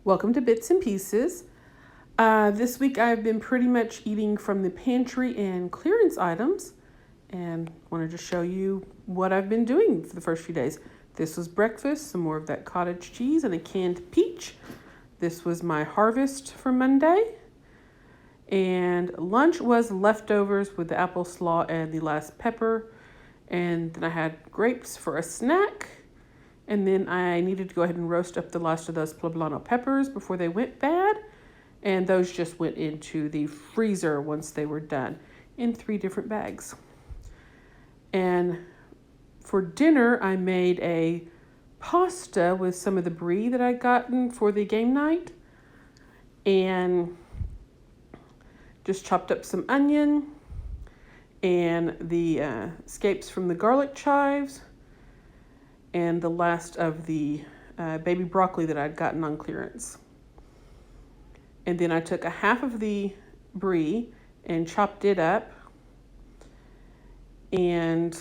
Welcome to Bits and Pieces. This week I've been pretty much eating from the pantry and clearance items, and wanted to show you what I've been doing for the first few days. This was breakfast, some more of that cottage cheese and a canned peach. This was my harvest for Monday. And lunch was leftovers with the apple slaw and the last pepper. And then I had grapes for a snack. And then I needed to go ahead and roast up the last of those poblano peppers before they went bad. And those just went into the freezer once they were done in 3 different bags. And for dinner, I made a pasta with some of the brie that I'd gotten for the game night. And just chopped up some onion and the scapes from the garlic chives and the last of the baby broccoli that I'd gotten on clearance. And then I took a half of the brie and chopped it up, and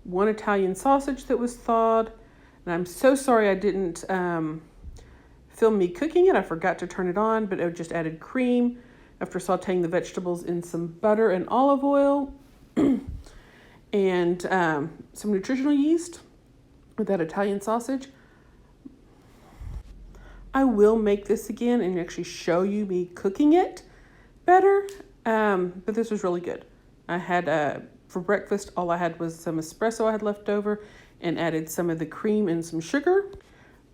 1 Italian sausage that was thawed. And I'm so sorry I didn't film me cooking it. I forgot to turn it on, but I just added cream after sauteing the vegetables in some butter and olive oil and some nutritional yeast with that Italian sausage. I will make this again and actually show you me cooking it better, but this was really good. I had, for breakfast, all I had was some espresso I had left over and added some of the cream and some sugar.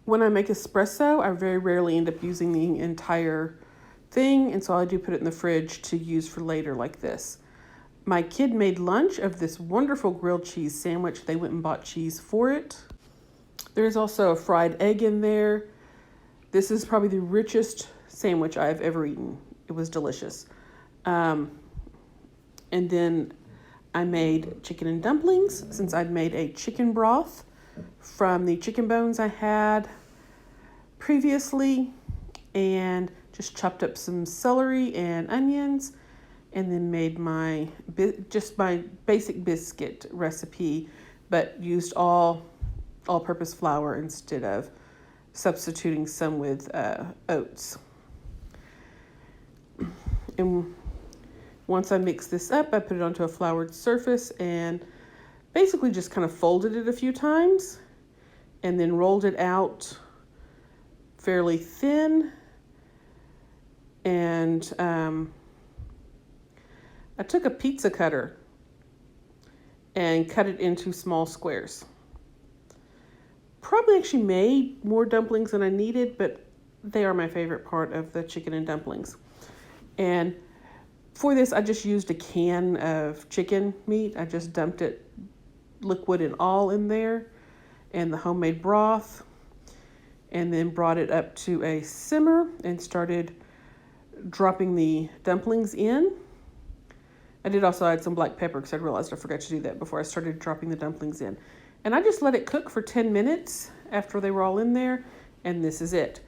When I make espresso, I very rarely end up using the entire thing, and so I do put it in the fridge to use for later like this. My kid made lunch of this wonderful grilled cheese sandwich. They went and bought cheese for it. There's also a fried egg in there. This is probably the richest sandwich I've ever eaten. It was delicious. And then I made chicken and dumplings, since I'd made a chicken broth from the chicken bones I had previously, and just chopped up some celery and onions, and then made my basic biscuit recipe, but used all-purpose flour instead of substituting some with oats. And once I mixed this up, I put it onto a floured surface and basically just kind of folded it a few times and then rolled it out fairly thin. And I took a pizza cutter and cut it into small squares. Probably actually made more dumplings than I needed, but they are my favorite part of the chicken and dumplings. And for this, I just used a can of chicken meat. I just dumped it liquid and all in there, and the homemade broth, and then brought it up to a simmer and started dropping the dumplings in. I did also add some black pepper because I realized I forgot to do that before I started dropping the dumplings in. And I just let it cook for 10 minutes after they were all in there, and this is it.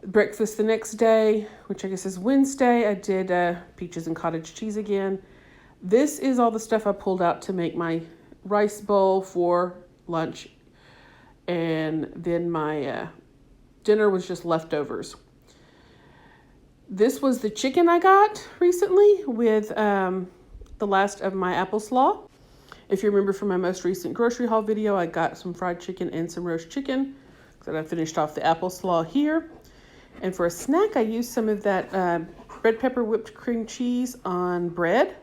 Breakfast the next day, which I guess is Wednesday, I did peaches and cottage cheese again. This is all the stuff I pulled out to make my rice bowl for lunch, and then my dinner was just leftovers. This was the chicken I got recently with the last of my apple slaw. If you remember from my most recent grocery haul video, I got some fried chicken and some roast chicken. So I finished off the apple slaw here. And for a snack, I used some of that red pepper whipped cream cheese on bread.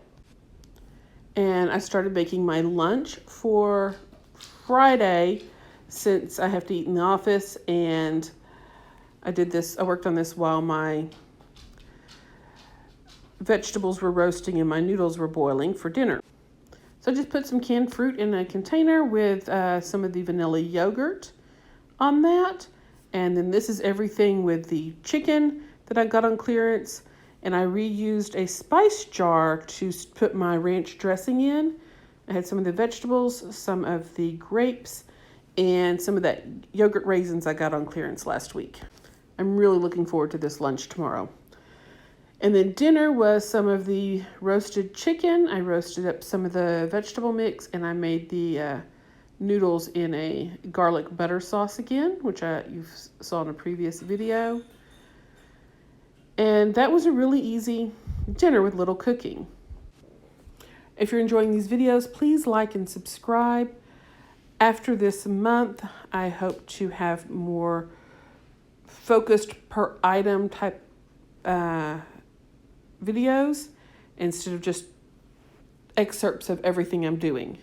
And I started making my lunch for Friday, since I have to eat in the office. And I worked on this while my vegetables were roasting and my noodles were boiling for dinner. So I just put some canned fruit in a container with some of the vanilla yogurt on that. And then this is everything with the chicken that I got on clearance. And I reused a spice jar to put my ranch dressing in. I had some of the vegetables, some of the grapes, and some of that yogurt raisins I got on clearance last week. I'm really looking forward to this lunch tomorrow. And then dinner was some of the roasted chicken. I roasted up some of the vegetable mix, and I made the noodles in a garlic butter sauce again, which you saw in a previous video. And that was a really easy dinner with little cooking. If you're enjoying these videos, please like and subscribe. After this month, I hope to have more focused per item type videos instead of just excerpts of everything I'm doing.